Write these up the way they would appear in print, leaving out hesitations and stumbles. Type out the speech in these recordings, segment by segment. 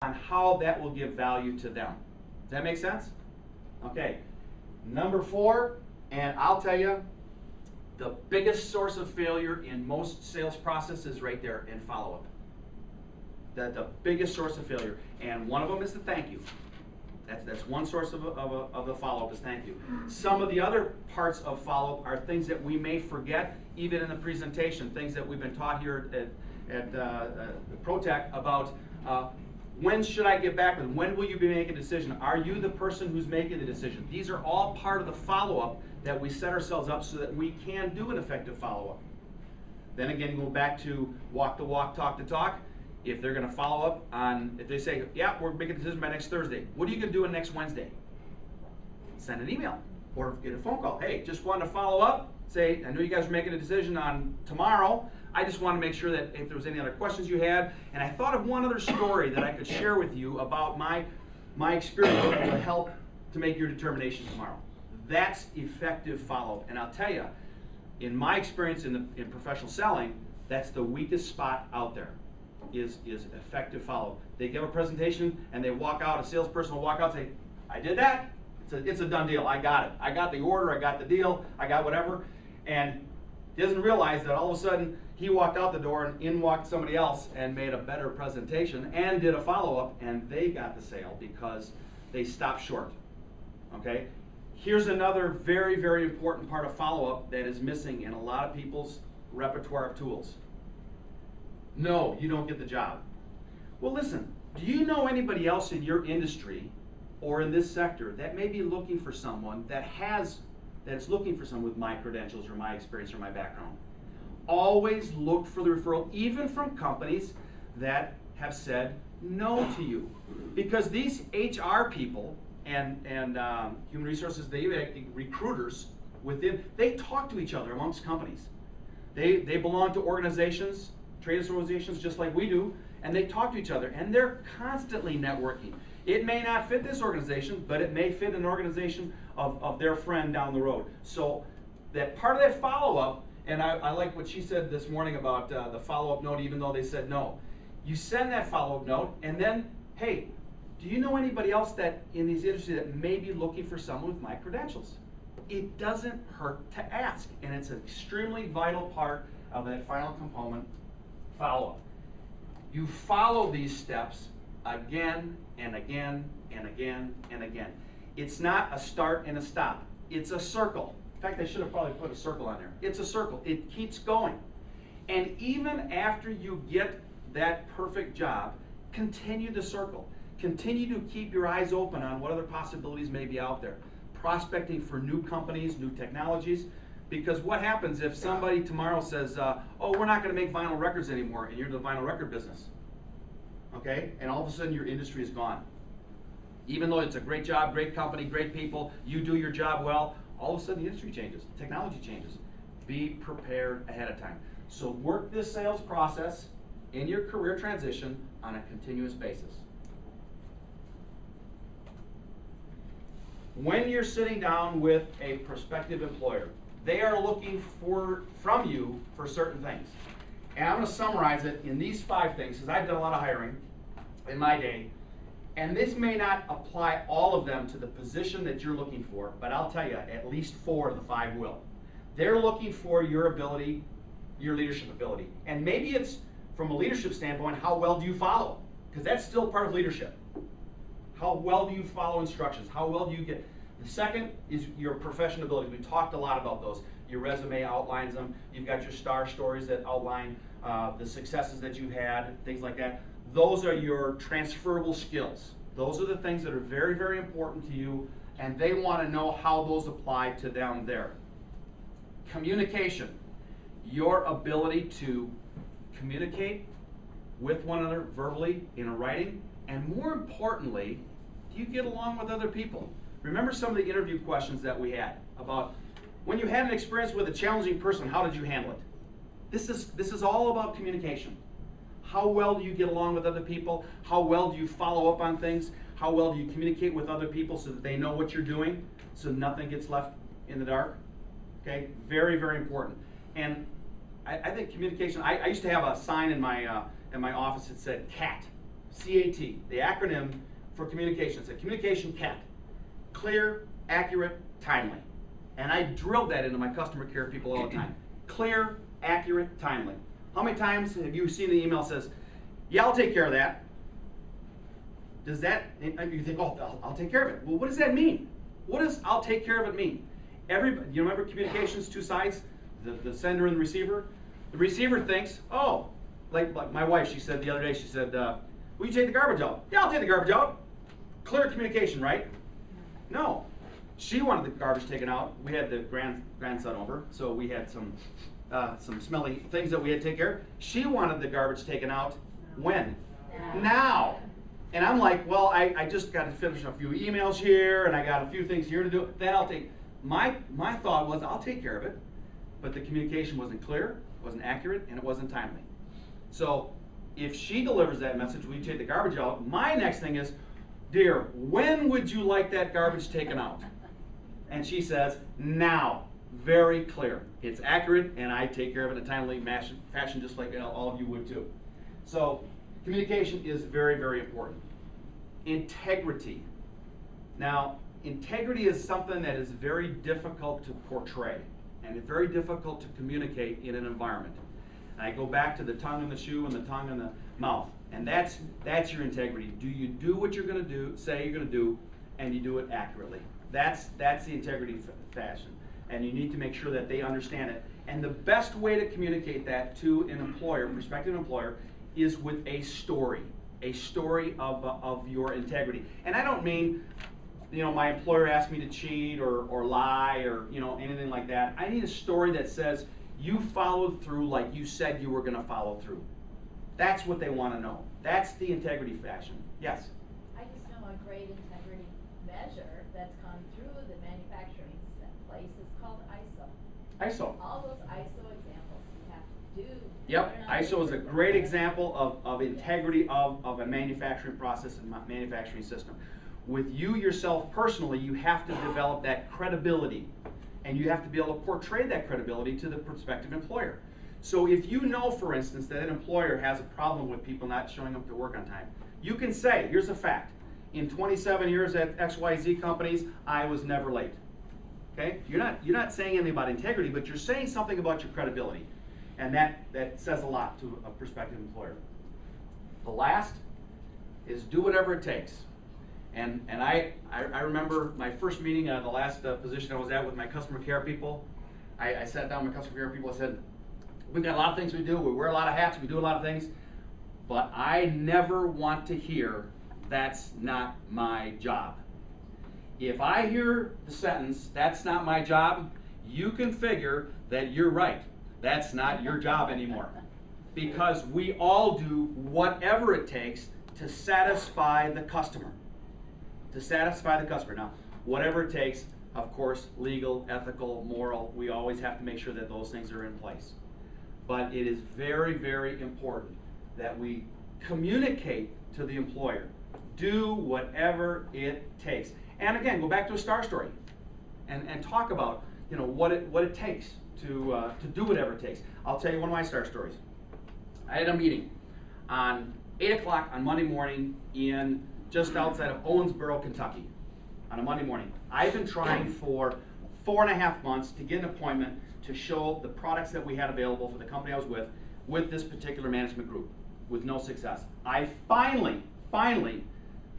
on how that will give value to them. Does that make sense? Okay. Number 4, and I'll tell you, the biggest source of failure in most sales processes is right there in follow-up. The biggest source of failure, and one of them is the thank you. That's one source of the follow-up is thank you. Some of the other parts of follow-up are things that we may forget, even in the presentation, things that we've been taught here at ProTech about when should I get back with? When will you be making a decision? Are you the person who's making the decision? These are all part of the follow-up that we set ourselves up so that we can do an effective follow-up. Then again, go back to walk the walk, talk the talk. If they're going to follow up on, if they say, yeah, we're making a decision by next Thursday, what are you going to do next Wednesday? Send an email or get a phone call. Hey, just wanted to follow up. Say, I know you guys are making a decision on tomorrow. I just want to make sure that if there was any other questions you had, and I thought of one other story that I could share with you about my experience that will help to make your determination tomorrow. That's effective follow-up. And I'll tell you, in my experience in professional selling, that's the weakest spot out there. Is effective follow-up. They give a presentation and they walk out, a salesperson will walk out and say, I did that, it's a done deal, I got it. I got the order, I got the deal, I got whatever. And he doesn't realize that all of a sudden he walked out the door and in walked somebody else and made a better presentation and did a follow-up, and they got the sale because they stopped short. Okay? Here's another very, very important part of follow-up that is missing in a lot of people's repertoire of tools. No, you don't get the job. Well, listen, do you know anybody else in your industry or in this sector that may be looking for someone that's looking for someone with my credentials or my experience or my background? Always look for the referral, even from companies that have said no to you. Because these HR people and human resources, recruiters within, they talk to each other amongst companies. They belong to organizations, trade organizations just like we do, and they talk to each other, and they're constantly networking. It may not fit this organization, but it may fit an organization of their friend down the road. So that part of that follow-up, and I like what she said this morning about the follow-up note, even though they said no. You send that follow-up note, and then, hey, do you know anybody else that in these industries that may be looking for someone with my credentials? It doesn't hurt to ask, and it's an extremely vital part of that final component, follow-up. You follow these steps again and again and again and again. It's not a start and a stop. It's a circle. In fact, I should have probably put a circle on there. It's a circle. It keeps going. And even after you get that perfect job, continue the circle. Continue to keep your eyes open on what other possibilities may be out there. Prospecting for new companies, new technologies. Because what happens if somebody tomorrow says, oh, we're not going to make vinyl records anymore, and you're in the vinyl record business? Okay? And all of a sudden your industry is gone. Even though it's a great job, great company, great people, you do your job well, all of a sudden the industry changes, technology changes. Be prepared ahead of time. So work this sales process in your career transition on a continuous basis. When you're sitting down with a prospective employer, they are looking from you for certain things. And I'm going to summarize it in these 5 things, because I've done a lot of hiring in my day. And this may not apply all of them to the position that you're looking for, but I'll tell you, at least 4 of the 5 will. They're looking for your ability, your leadership ability. And maybe it's, from a leadership standpoint, how well do you follow? Because that's still part of leadership. How well do you follow instructions? How well do you get? The second is your professional ability. We talked a lot about those. Your resume outlines them. You've got your star stories that outline the successes that you had, things like that. Those are your transferable skills. Those are the things that are very, very important to you, and they want to know how those apply to them there. Communication. Your ability to communicate with one another verbally, in a writing, and more importantly, do you get along with other people? Remember some of the interview questions that we had about when you had an experience with a challenging person, how did you handle it? This is all about communication. How well do you get along with other people? How well do you follow up on things? How well do you communicate with other people so that they know what you're doing, so nothing gets left in the dark? Okay, very, very important. And I think communication, I used to have a sign in my office that said CAT. CAT, the acronym for communication. It's a communication CAT. Clear, accurate, timely. And I drilled that into my customer care people all the time. Clear, accurate, timely. How many times have you seen the email that says, yeah, I'll take care of that? Does that, you think, oh, I'll take care of it. Well, what does that mean? What does I'll take care of it mean? Everybody, you remember communications, two sides, the sender and the receiver? The receiver thinks, oh, like my wife, she said the other day, she said, will you take the garbage out? Yeah, I'll take the garbage out. Clear communication, right? No. She wanted the garbage taken out. We had the grandson over, so we had some smelly things that we had to take care of. She wanted the garbage taken out when? Now. And I'm like, well, I just got to finish a few emails here, and I got a few things here to do. Then I'll take, my thought was, I'll take care of it. But the communication wasn't clear, wasn't accurate, and it wasn't timely. So if she delivers that message, will you take the garbage out? My next thing is, dear, when would you like that garbage taken out? And she says, now. Very clear. It's accurate, and I take care of it in a timely fashion, just like all of you would too. So communication is very, very important. Integrity. Now, integrity is something that is very difficult to portray, and it's very difficult to communicate in an environment. And I go back to the tongue in the shoe and the tongue in the mouth, and that's your integrity. Do you do what you're going to do, say you're going to do, and you do it accurately? That's the integrity fashion. And you need to make sure that they understand it. And the best way to communicate that to an employer, prospective employer, is with a story of your integrity. And I don't mean, my employer asked me to cheat or lie or anything like that. I need a story that says you followed through like you said you were going to follow through. That's what they want to know. That's the integrity fashion. Yes? I just know a great integrity measure that's gone through the manufacturing place is called ISO. ISO. All those ISO examples you have to do. Yep, ISO is a great example of integrity of a manufacturing process and manufacturing system. With you yourself personally, you have to develop that credibility, and you have to be able to portray that credibility to the prospective employer. So if you know, for instance, that an employer has a problem with people not showing up to work on time, you can say, here's a fact. In 27 years at XYZ companies, I was never late. Okay? You're not saying anything about integrity, but you're saying something about your credibility. And that says a lot to a prospective employer. The last is do whatever it takes. And I remember my first meeting, the last position I was at with my customer care people. I sat down with my customer care people and said, we've got a lot of things we do, we wear a lot of hats, we do a lot of things, but I never want to hear, that's not my job. If I hear the sentence, that's not my job, you can figure that you're right. That's not your job anymore. Because we all do whatever it takes to satisfy the customer. To satisfy the customer. Now, whatever it takes, of course, legal, ethical, moral, we always have to make sure that those things are in place. But it is very, very important that we communicate to the employer. Do whatever it takes. And again, go back to a star story and talk about what it takes to do whatever it takes. I'll tell you one of my star stories. I had a meeting on 8 o'clock on Monday morning in just outside of Owensboro, Kentucky, on a Monday morning. I've been trying for 4.5 months to get an appointment to show the products that we had available for the company I was with this particular management group, with no success. I finally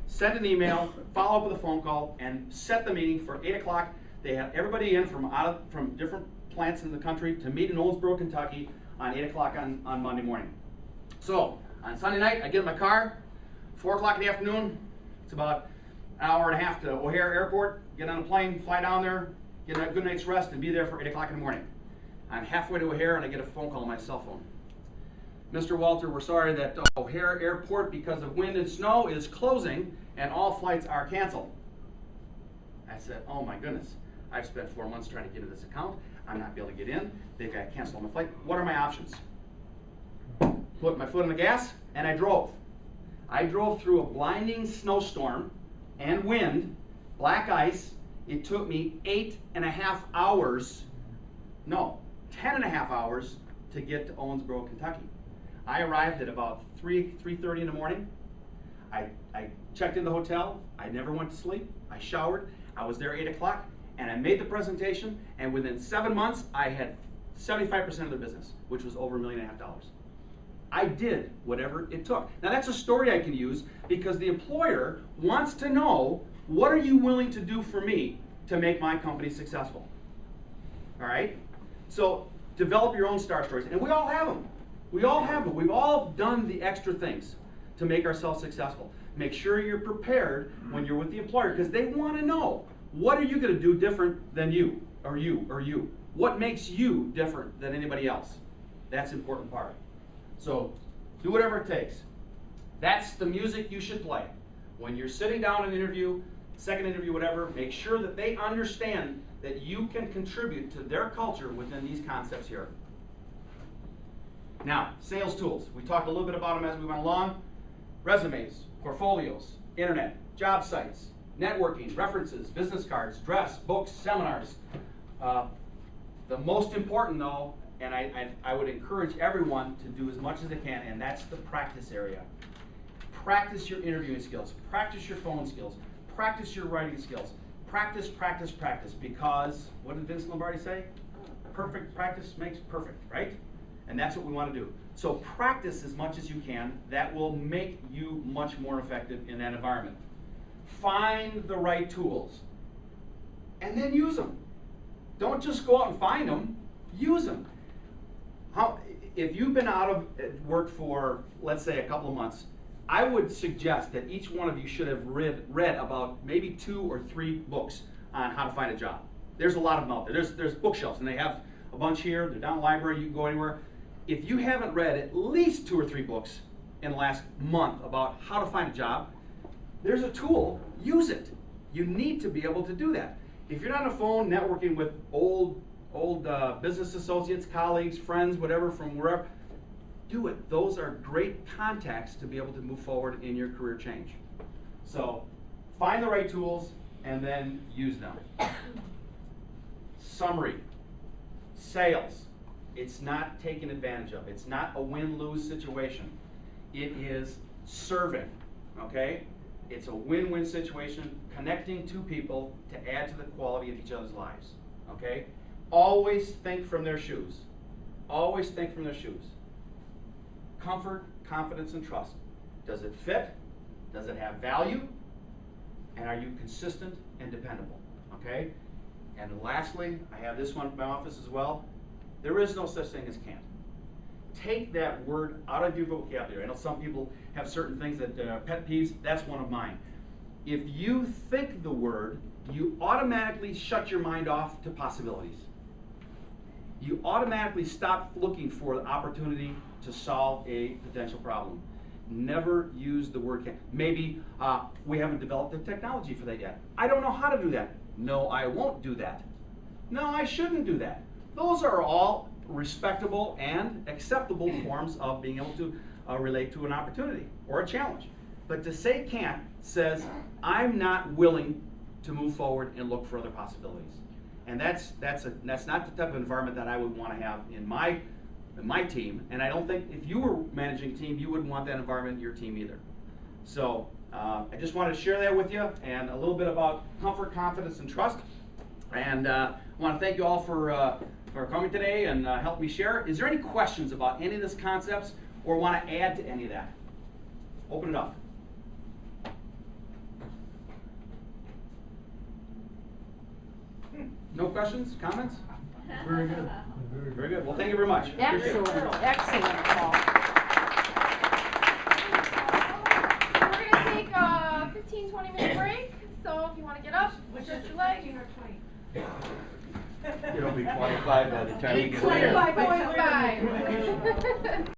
sent an email, followed up with a phone call, and set the meeting for 8 o'clock. They had everybody in from different plants in the country to meet in Owensboro, Kentucky on 8 o'clock on Monday morning. So on Sunday night, I get in my car, 4 o'clock in the afternoon. It's about an hour and a half to O'Hare Airport, get on a plane, fly down there, get a good night's rest, and be there for 8 o'clock in the morning. I'm halfway to O'Hare, and I get a phone call on my cell phone. Mr. Walter, we're sorry that O'Hare Airport, because of wind and snow, is closing, and all flights are canceled. I said, oh my goodness, I've spent 4 months trying to get into this account. I'm not able to get in. They've got to cancel on my flight. What are my options? Put my foot on the gas, and I drove. I drove through a blinding snowstorm and wind, black ice. It took me 8.5 hours, no, 10.5 hours to get to Owensboro, Kentucky. I arrived at about 3:30 in the morning. I checked in the hotel, I never went to sleep, I showered, I was there 8 o'clock, and I made the presentation, and within 7 months, I had 75% of their business, which was over $1.5 million. I did whatever it took. Now that's a story I can use because the employer wants to know, what are you willing to do for me to make my company successful? All right? So develop your own star stories, and we all have them. We all have them. We've all done the extra things to make ourselves successful. Make sure you're prepared when you're with the employer because they want to know, what are you going to do different than you, or you, or you? What makes you different than anybody else? That's the important part. So do whatever it takes. That's the music you should play. When you're sitting down in an interview, second interview, whatever, make sure that they understand that you can contribute to their culture within these concepts here. Now, sales tools. We talked a little bit about them as we went along. Resumes, portfolios, internet, job sites, networking, references, business cards, dress, books, seminars. The most important though, and I would encourage everyone to do as much as they can, and that's the practice area. Practice your interviewing skills, practice your phone skills, practice your writing skills. Practice, practice, practice, because what did Vince Lombardi say? Perfect practice makes perfect, right? And that's what we want to do. So practice as much as you can. That will make you much more effective in that environment. Find the right tools and then use them. Don't just go out and find them, use them. If you've been out of work for, let's say, a couple of months, I would suggest that each one of you should have read about maybe 2 or 3 books on how to find a job. There's a lot of them out there. There's bookshelves, and they have a bunch here. They're down the library. You can go anywhere. If you haven't read at least 2 or 3 books in the last month about how to find a job, there's a tool. Use it. You need to be able to do that. If you're not on a phone networking with old business associates, colleagues, friends, whatever, from wherever, do it. Those are great contacts to be able to move forward in your career change. So find the right tools and then use them. Summary. Sales. It's not taken advantage of. It's not a win-lose situation. It is serving, okay? It's a win-win situation, connecting two people to add to the quality of each other's lives, okay? Always think from their shoes. Always think from their shoes. Comfort, confidence, and trust. Does it fit? Does it have value? And are you consistent and dependable, okay? And lastly, I have this one in my office as well. There is no such thing as can't. Take that word out of your vocabulary. I know some people have certain things that pet peeves. That's one of mine. If you think the word, you automatically shut your mind off to possibilities. You automatically stop looking for the opportunity to solve a potential problem. Never use the word can't. Maybe we haven't developed the technology for that yet. I don't know how to do that. No, I won't do that. No, I shouldn't do that. Those are all respectable and acceptable forms of being able to relate to an opportunity or a challenge. But to say can't says I'm not willing to move forward and look for other possibilities. And that's not the type of environment that I would want to have in my team. And I don't think if you were managing a team, you wouldn't want that environment in your team either. So I just wanted to share that with you and a little bit about comfort, confidence, and trust. And I want to thank you all for coming today and helping me share. Is there any questions about any of these concepts or want to add to any of that? Open it up. No questions, comments? Very good. Very good. Well, thank you very much. Excellent, excellent, Paul. We're going to take a 15-20 minute break, so if you want to get up, stretch your legs. It'll be 25 by the time we get there. 25.